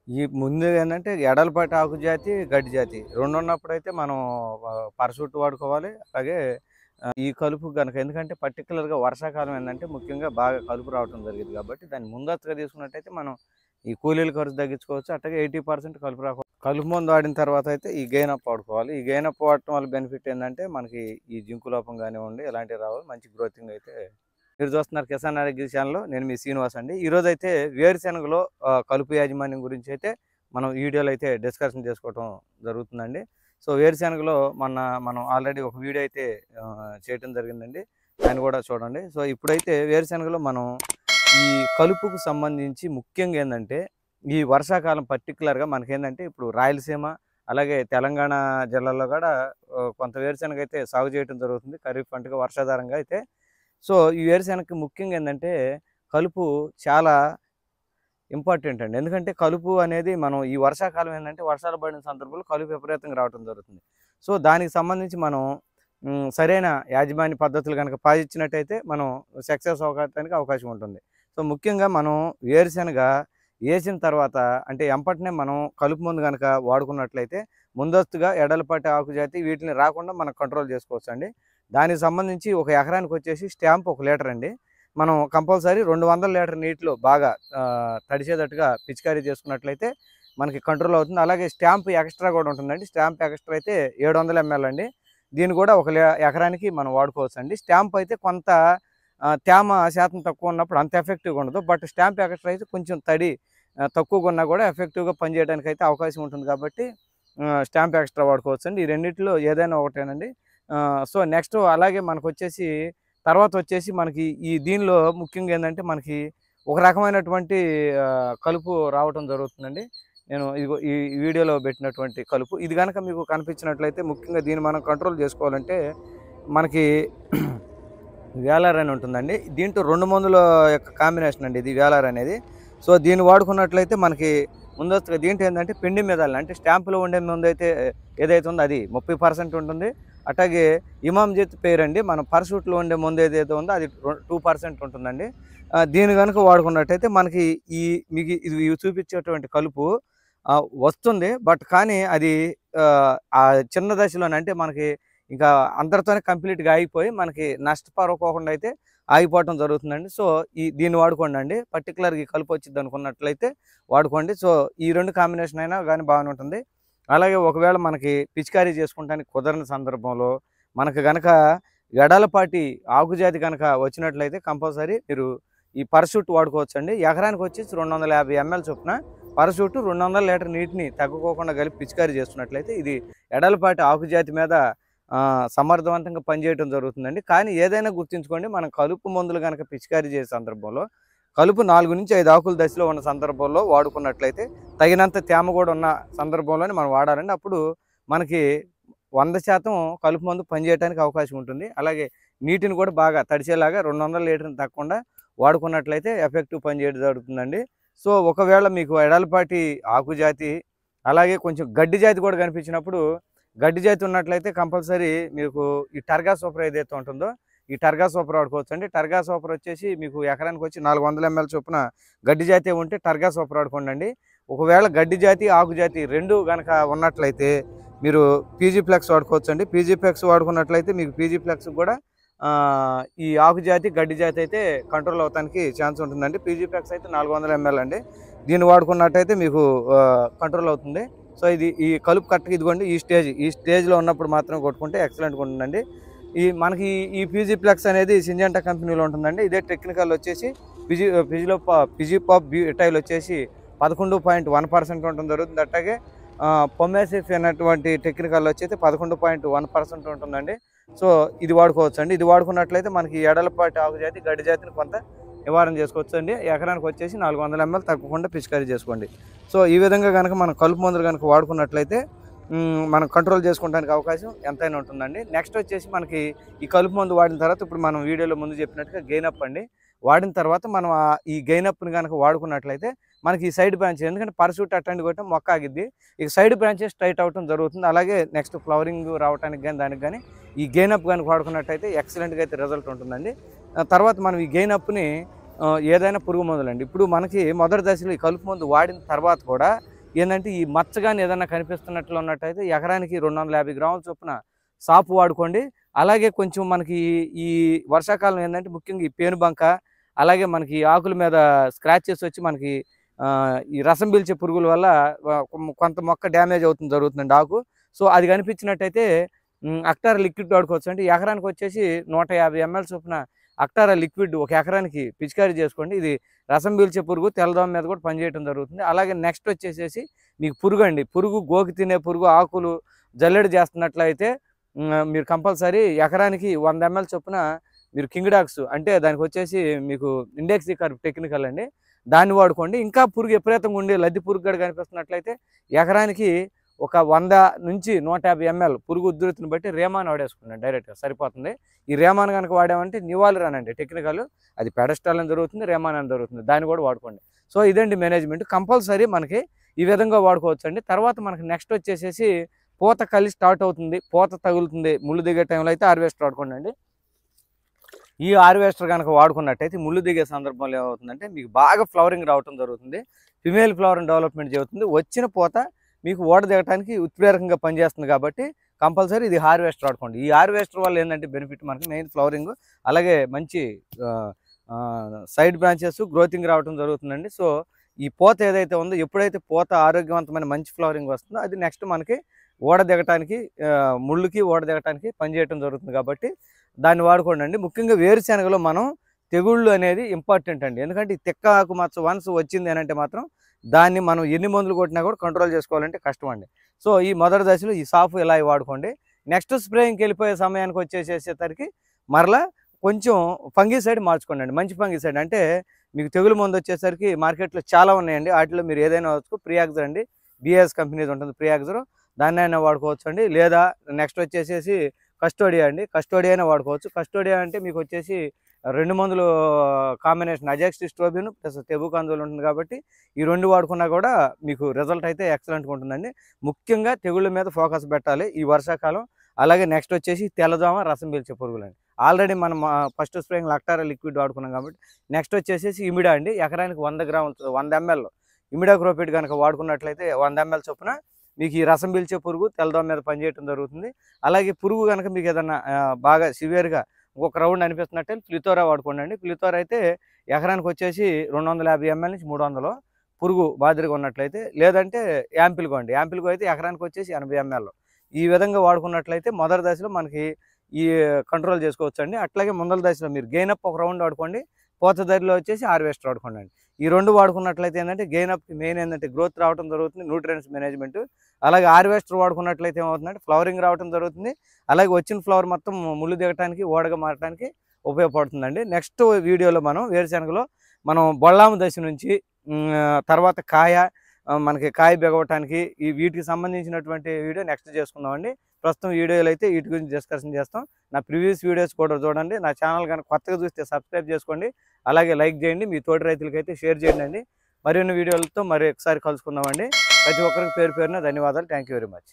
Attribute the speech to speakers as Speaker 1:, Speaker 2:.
Speaker 1: ఈ ముందు ఏందంటే ఎడలపాటి ఆకు జాతి, గడ్డి జాతి 2 ఉన్నప్పుడైతే మనం పరసూట్ వాడుకోవాలి. అలాగే ఈ కలుపు గనక ఎందుకంటే పర్టిక్యులర్‌గా వర్షాకాలం ఏందంటే ముఖ్యంగా బాగా కలుపు రావటం జరిగిద్ది కాబట్టి దాన్ని ముందస్తుగా తీసుకున్నట్టయితే మనం ఈ కూలీల ఖర్చు తగ్గించుకోవచ్చు. అట్లాగే 80% కలుపు రాకుండా కలుపు మందు వాడిన తర్వాత అయితే ఈ గెయిన్ అప్ వాడుకోవాలి. ఈ గెయిన్ అప్ వాడటం వల్ల బెనిఫిట్ ఏందంటే మనకి ఈ జింకు లోపం కానివ్వండి ఇలాంటివి రావాలి. మంచి గ్రోతింగ్ అయితే మీరు చూస్తున్నారు కిసాన్ ఆరోగ్య ఛానల్‌లో నేను మీ శ్రీనివాస్ అండి. ఈరోజైతే వేరుశెనగలో కలుపు యాజమాన్యం గురించి అయితే మనం ఈ వీడియోలో అయితే డిస్కషన్ చేసుకోవటం జరుగుతుందండి. సో, వేరుశెనగలో మనం ఆల్రెడీ ఒక వీడియో అయితే చేయటం జరిగిందండి. దాన్ని కూడా చూడండి. సో, ఇప్పుడైతే వేరుశెనగలో మనం ఈ కలుపుకు సంబంధించి ముఖ్యంగా ఏందంటే ఈ వర్షాకాలం పర్టిక్యులర్‌గా మనకేందంటే ఇప్పుడు రాయలసీమ అలాగే తెలంగాణ జిల్లాల్లో కూడా కొంత వేరుశెనగ అయితే సాగు చేయటం జరుగుతుంది. ఖరీఫ్ పంటగా వర్షాధారంగా అయితే. సో, ఈ వేరుశెనగకి ముఖ్యంగా ఏందంటే కలుపు చాలా ఇంపార్టెంట్ అండి. ఎందుకంటే కలుపు అనేది మనం ఈ వర్షాకాలం ఏందంటే వర్షాలు పడిన సందర్భంలో కలుపు విపరీతంగా రావటం జరుగుతుంది. సో, దానికి సంబంధించి మనం సరైన యాజమాన్య పద్ధతులు గనక పాటించినట్టయితే మనం సక్సెస్ అవ్వటానికి అవకాశం ఉంటుంది. సో, ముఖ్యంగా మనం వేరుశెనగ ఏసిన తర్వాత అంటే ఎంపటనే మనం కలుపు మందు గనక వాడుకున్నట్లయితే ముందస్తుగా ఎడలపాటి ఆకుజాతి వీటిని రాకుండా మనం కంట్రోల్ చేసుకోవచ్చండి. దానికి సంబంధించి ఒక ఎకరానికి వచ్చేసి స్టాంప్ 1 లీటర్ అండి. మనం కంపల్సరీ 200 లీటర్ నీటిలో బాగా తడిసేటట్టుగా పిచికారీ చేసుకున్నట్లయితే మనకి కంట్రోల్ అవుతుంది. అలాగే స్టాంప్ ఎక్స్ట్రా కూడా ఉంటుందండి. స్టాంప్ ఎక్స్ట్రా అయితే 700 ఎంఎల్ అండి. దీన్ని కూడా ఒక ఎకరానికి మనం వాడుకోవచ్చండి. స్టాంప్ అయితే కొంత తేమ శాతం తక్కువ ఉన్నప్పుడు అంత ఎఫెక్టివ్‌గా ఉండదు. బట్ స్టాంప్ ఎక్స్ట్రా అయితే కొంచెం తడి తక్కువగా ఉన్నా కూడా ఎఫెక్టివ్‌గా పనిచేయడానికి అయితే అవకాశం ఉంటుంది కాబట్టి స్టాంప్ ఎక్స్ట్రా వాడుకోవచ్చండి. ఈ రెండిట్లో ఏదైనా ఒకటేనండి. సో, నెక్స్ట్ అలాగే మనకొచ్చేసి తర్వాత వచ్చేసి మనకి ఈ దీనిలో ముఖ్యంగా ఏందంటే మనకి ఒక రకమైనటువంటి కలుపు రావటం జరుగుతుందండి. నేను ఇదిగో ఈ వీడియోలో పెట్టినటువంటి కలుపు. ఇది గనక మీకు కనిపించినట్లయితే ముఖ్యంగా దీన్ని మనం కంట్రోల్ చేసుకోవాలంటే మనకి వేలార్ అని ఉంటుందండి. దీంట్లో 2 మందుల యొక్క కాంబినేషన్ అండి ఇది వేలార్ అనేది. సో, దీన్ని వాడుకున్నట్లయితే మనకి ముందస్తుగా దీంట్లో ఏందంటే పిండి మెదాలు అంటే స్టాంపులో ఉండే మందైతే ఏదైతే ఉందో అది 30% ఉంటుంది. అట్లాగే ఇమామ్‌జెత్ పేరండి మనం పర్సూట్‌లో ఉండే మందు ఏదైతే ఉందో అది 2% ఉంటుందండి. దీన్ని గనుక వాడుకున్నట్టయితే మనకి మీకు ఇవి చూపించేటువంటి కలుపు వస్తుంది. బట్ కానీ అది ఆ చిన్న దశలోనే అంటే మనకి ఇంకా అందరితోనే కంప్లీట్‌గా ఆగిపోయి మనకి నష్టపరకోకుండా అయితే ఆగిపోవటం జరుగుతుందండి. సో, దీన్ని వాడుకోండండి. పర్టిక్యులర్‌గా ఈ కలుపు వచ్చిద్దనుకున్నట్లయితే వాడుకోండి. సో, ఈ 2 కాంబినేషన్ అయినా గానీ బాగానే ఉంటుంది. అలాగే ఒకవేళ మనకి పిచికారీ చేసుకుంటానికి కుదరని సందర్భంలో మనకు గనక వెడలపాటి ఆకుజాతి గనక వచ్చినట్లయితే కంపల్సరీ మీరు ఈ పరషూట్ వాడుకోవచ్చండి. ఎకరానికి వచ్చేసి 250 ఎంఎల్ చొప్పున పరషూట్ 200 లీటర్ నీటిని తగ్గుకోకుండా కలిపి పిచికారీ చేసుకున్నట్లయితే ఇది ఎడలపాటి ఆకుజాతి మీద సమర్థవంతంగా పనిచేయటం జరుగుతుందండి. కానీ ఏదైనా గుర్తుంచుకోండి మనం కలుపు మందులు గనక పిచికారీ చేసే సందర్భంలో కలుపు 4-5 ఆకుల దశలో ఉన్న సందర్భంలో వాడుకున్నట్లయితే తగినంత తేమ కూడా ఉన్న సందర్భంలోనే మనం వాడాలండి. అప్పుడు మనకి 100% కలుపు మందు పనిచేయడానికి అవకాశం ఉంటుంది. అలాగే నీటిని కూడా బాగా తడిసేలాగా 200 లీటర్‌ని తగ్గకుండా వాడుకున్నట్లయితే ఎఫెక్టివ్ పనిచేయడం జరుగుతుందండి. సో, ఒకవేళ మీకు ఎడలపాటి ఆకుజాతి అలాగే కొంచెం గడ్డి జాతి కూడా కనిపించినప్పుడు గడ్డి జాతి ఉన్నట్లయితే కంపల్సరీ మీకు ఈ టర్గా సూపర్ ఏదైతే ఉంటుందో ఈ టర్గా సూపర్ వాడుకోవచ్చండి. టర్గా సూపర్ వచ్చేసి మీకు ఎకరానికి వచ్చి 400 ఎంఎల్ చొప్పున గడ్డి జాతి ఉంటే టర్గా సూపర్ వాడుకోండి. ఒకవేళ గడ్డి జాతి ఆకు జాతి 2 గనక ఉన్నట్లయితే మీరు పీజీ ఫ్లెక్స్ వాడుకోవచ్చండి. పీజీ ఫ్లెక్స్ వాడుకున్నట్లయితే మీకు పీజీ ఫ్లెక్స్ కూడా ఈ ఆకు జాతి గడ్డి జాతి అయితే కంట్రోల్ అవడానికి ఛాన్స్ ఉంటుందండి. పీజీ ఫ్లెక్స్ అయితే 400 ఎంఎల్ అండి. దీన్ని వాడుకున్నట్టయితే మీకు కంట్రోల్ అవుతుంది. సో, ఈ కలుపు కరెక్ట్‌గా ఇదిగోండి ఈ స్టేజ్‌లో ఉన్నప్పుడు మాత్రం కొట్టుకుంటే ఎక్సలెంట్‌గా ఉంటుందండి. మనకి ఈ పీజీ ఫ్లెక్స్ అనేది సింజెంటా కంపెనీలో ఉంటుందండి. ఇదే టెక్నికల్ వచ్చేసి పిజిపాప్ బ్యూటైల్ వచ్చేసి 11.1% ఉండటం జరుగుతుంది. అట్లాగే పొమాసిఫ్ అనేటువంటి టెక్నికల్ వచ్చేసి 11.1% ఉంటుందండి. సో, ఇది వాడుకోవచ్చండి. ఇది వాడుకున్నట్లయితే మనకి ఎడలపాటి ఆకు జాతి గడ్డి జాతిని కొంత నివారణ చేసుకోవచ్చండి. ఎకరానికి వచ్చేసి 400 ఎంఎల్ తగ్గకుండా పిచికారీ చేసుకోండి. సో, ఈ విధంగా గనక మనం కలుపు మందులు గనక వాడుకున్నట్లయితే మనం కంట్రోల్ చేసుకోవడానికి అవకాశం ఎంతైనా ఉంటుందండి. నెక్స్ట్ వచ్చేసి మనకి ఈ కలుపు మందు వాడిన తర్వాత ఇప్పుడు మనం వీడియోలో ముందు చెప్పినట్టుగా గెయిన్ అప్ అండి. వాడిన తర్వాత మనం ఈ గెయిన్ అప్‌ని గనక వాడుకున్నట్లయితే మనకి ఈ సైడ్ బ్రాంచ్ ఎందుకంటే పరషూట్ అట్లాంటివి కొట్టాం మొక్క ఆగిద్ది. ఇక సైడ్ బ్రాంచెస్ స్ట్రైట్ అవ్వటం జరుగుతుంది. అలాగే నెక్స్ట్ ఫ్లవరింగ్ రావటానికి గాని దానికి గాని ఈ గెయిన్ అప్ గనక వాడుకున్నట్టయితే ఎక్సలెంట్‌గా అయితే రిజల్ట్ ఉంటుందండి. తర్వాత మనం ఈ గెయిన్ అప్‌ని ఏదైనా పురుగు మందులండి. ఇప్పుడు మనకి మొదటి దశలో ఈ కలుపు మందు వాడిన తర్వాత కూడా ఏంటంటే ఈ మచ్చ కానీ ఏదన్నా కనిపిస్తున్నట్లు ఉన్నట్టయితే ఎకరానికి 250 గ్రాముల చొప్పున సాపు వాడుకోండి. అలాగే కొంచెం మనకి ఈ వర్షాకాలం ఏంటంటే ముఖ్యంగా ఈ పేనుబంక, అలాగే మనకి ఆకుల మీద స్క్రాచెస్ వచ్చి మనకి ఈ రసం పీల్చే పురుగుల వల్ల కొంత మొక్క డ్యామేజ్ జరుగుతుందండి ఆకు. సో అది కనిపించినట్టయితే అక్టారా లిక్విడ్ వాడుకోవచ్చు. అంటే ఎకరానికి వచ్చేసి 150 ml చొప్పున అక్టారా లిక్విడ్ ఒక ఎకరానికి పిచికారీ చేసుకోండి. ఇది రసం పీల్చే పురుగు, తెల్లదోమ మీద కూడా పనిచేయడం జరుగుతుంది. అలాగే నెక్స్ట్ వచ్చేసేసి మీకు పురుగు అండి, పురుగు గోకి తినే పురుగు ఆకులు జల్లెడ చేస్తున్నట్లయితే మీరు కంపల్సరీ ఎకరానికి 100 ml చొప్పున మీరు కింగ్డాక్స్ అంటే దానికి వచ్చేసి మీకు ఇండెక్సికర్ టెక్నికల్ అండి, దాన్ని వాడుకోండి. ఇంకా పురుగు విపరీతంగా ఉండి లద్ది పురుగు గడ కనిపిస్తున్నట్లయితే ఎకరానికి ఒక 100 నుంచి 150 ml పురుగు ఉధృతిని బట్టి రేమాన్ వాడేసుకున్నాను డైరెక్ట్గా సరిపోతుంది. ఈ రేమాన్ కనుక వాడామంటే నివాళరాన్ అండి టెక్నికల్, అది పెడస్టాల్ అని జరుగుతుంది, రేమాన్ అని జరుగుతుంది, దాన్ని కూడా వాడుకోండి. సో ఇదండి మేనేజ్మెంట్, కంపల్సరీ మనకి ఈ విధంగా వాడుకోవచ్చు అండి. తర్వాత మనకి నెక్స్ట్ వచ్చేసేసి పూత కలి స్టార్ట్ అవుతుంది, పూత తగులుతుంది, ముళ్ళు దిగే టైంలో అయితే హార్వెస్టర్ వాడుకోండి అండి. ఈ హార్వెస్టర్ కనుక వాడుకున్నట్టయితే ముళ్ళు దిగే సందర్భంలో ఏమవుతుందంటే మీకు బాగా ఫ్లవరింగ్ రావడం జరుగుతుంది, ఫిమేల్ ఫ్లవరింగ్ డెవలప్మెంట్ జరుగుతుంది, వచ్చిన పూత మీకు ఓడ దిగటానికి ఉత్ప్రేరకంగా పనిచేస్తుంది. కాబట్టి కంపల్సరీ ఇది హార్వెస్టర్ వాడుకోండి. ఈ హార్వెస్టర్ వల్ల ఏంటంటే బెనిఫిట్ మనకి మెయిన్ ఫ్లవరింగ్, అలాగే మంచి సైడ్ బ్రాంచెస్ గ్రోతింగ్ రావడం జరుగుతుందండి. సో ఈ పూత ఏదైతే ఉందో, ఎప్పుడైతే పూత ఆరోగ్యవంతమైన మంచి ఫ్లవరింగ్ వస్తుందో అది నెక్స్ట్ మనకి ఓడ దిగటానికి ముళ్ళుకి ఓడ దిగటానికి పనిచేయటం జరుగుతుంది. కాబట్టి దాన్ని వాడుకోండి అండి. ముఖ్యంగా వేరుశెనగలో మనం తెగుళ్ళు అనేది ఇంపార్టెంట్ అండి, ఎందుకంటే ఈ తెక్క ఆకు మచ్చ వన్స్ వచ్చింది అని అంటే మాత్రం దాన్ని మనం ఎన్ని మందులు కొట్టినా కూడా కంట్రోల్ చేసుకోవాలంటే కష్టం అండి. సో ఈ మొదటి దశలో ఈ సాఫ్ ఇలా వాడుకోండి. నెక్స్ట్ స్ప్రేయింగ్కి వెళ్ళిపోయే సమయానికి వచ్చేసేసరికి మరలా కొంచెం ఫంగిసైడ్ మార్చుకోండి అండి, మంచి ఫంగిసైడ్. అంటే మీకు తెగులు మందు వచ్చేసరికి మార్కెట్లో చాలా ఉన్నాయండి, వాటిలో మీరు ఏదైనా వచ్చు, ప్రియాక్జర్ అండి, బిఎస్ కంపెనీది ఉంటుంది ప్రియాక్జర్, దాన్ని అయినా వాడుకోవచ్చు అండి. లేదా నెక్స్ట్ వచ్చేసేసి కస్టోడియా అండి, కస్టోడియా అయినా వాడుకోవచ్చు. కస్టోడియా అంటే మీకు వచ్చేసి 2 మందులు కాంబినేషన్, అజాక్సిస్ట్రోబిన్ ప్లస్ టెబుకాంజోల్ ఉంటుంది. కాబట్టి ఈ 2 వాడుకున్నా కూడా మీకు రిజల్ట్ అయితే ఎక్సలెంట్గా ఉంటుందండి. ముఖ్యంగా తెగుళ్ళ మీద ఫోకస్ పెట్టాలి ఈ వర్షాకాలం. అలాగే నెక్స్ట్ వచ్చేసి తెల్లదోమ, రసం పీల్చే పురుగులండి. ఆల్రెడీ మనం ఫస్ట్ స్ప్రేయింగ్ అక్టారా లిక్విడ్ వాడుకున్నాం. కాబట్టి నెక్స్ట్ వచ్చేసేసి ఇమిడా అండి, ఎకరానికి 100 గ్రాములు 100 ml ఇమిడా క్రోపిడ్ కనుక వాడుకున్నట్లయితే 100 ml చొప్పున మీకు ఈ రసం పీల్చే పురుగు, తెల్లదోమ మీద పనిచేయడం జరుగుతుంది. అలాగే పురుగు కనుక మీకు ఏదన్నా బాగా సివియర్గా ఒక రౌండ్ అనిపిస్తున్నట్టే ఫ్లితోరా వాడుకోండి అండి. ఫ్లితోరా అయితే ఎకరానికి వచ్చేసి 250 ml నుంచి 300 పురుగు బాధిరిగా ఉన్నట్లయితే, లేదంటే యాంపిల్గో అండి, యాంపిల్గో అయితే ఎకరానికి వచ్చేసి 80 ml. ఈ విధంగా వాడుకున్నట్లయితే మొదటి దశలో మనకి ఈ కంట్రోల్ చేసుకోవచ్చు అండి. అట్లాగే ముందల దశలో మీరు గెయినప్ ఒక రౌండ్ వాడుకోండి, పోత దరిలో వచ్చేసి హార్వెస్టర్ వాడుకోండి అండి. ఈ 2 వాడుకున్నట్లయితే ఏంటంటే గెయినప్కి మెయిన్ ఏంటంటే గ్రోత్ రావడం జరుగుతుంది, న్యూట్రియన్స్ మేనేజ్మెంట్. అలాగే హార్వెస్టర్ వాడుకున్నట్లయితే ఏమవుతుందంటే ఫ్లవరింగ్ రావడం జరుగుతుంది. అలాగే వచ్చిన ఫ్లవర్ మొత్తం ముళ్ళు దిగటానికి, ఓడగా మారడానికి ఉపయోగపడుతుందండి. నెక్స్ట్ వీడియోలో మనం వేరుశెనగలో మనం బొల్లాము దశ నుంచి తర్వాత కాయ, మనకి కాయ బెగవటానికి ఈ వీటికి సంబంధించినటువంటి వీడియో నెక్స్ట్ చేసుకుందామండి. ప్రస్తుతం వీడియోలు అయితే వీటి గురించి డిస్కషన్ చేస్తాం. నా ప్రీవియస్ వీడియోస్ కూడా చూడండి. నా ఛానల్ కనుక కొత్తగా చూస్తే సబ్స్క్రైబ్ చేసుకోండి, అలాగే లైక్ చేయండి, మీ తోటి రైతులకైతే షేర్ చేయండి అండి. మరిన్ని వీడియోలతో మరి ఒకసారి కలుసుకుందామండి. ప్రతి ఒక్కరికి పేరు పేరున ధన్యవాదాలు. Thank you very much.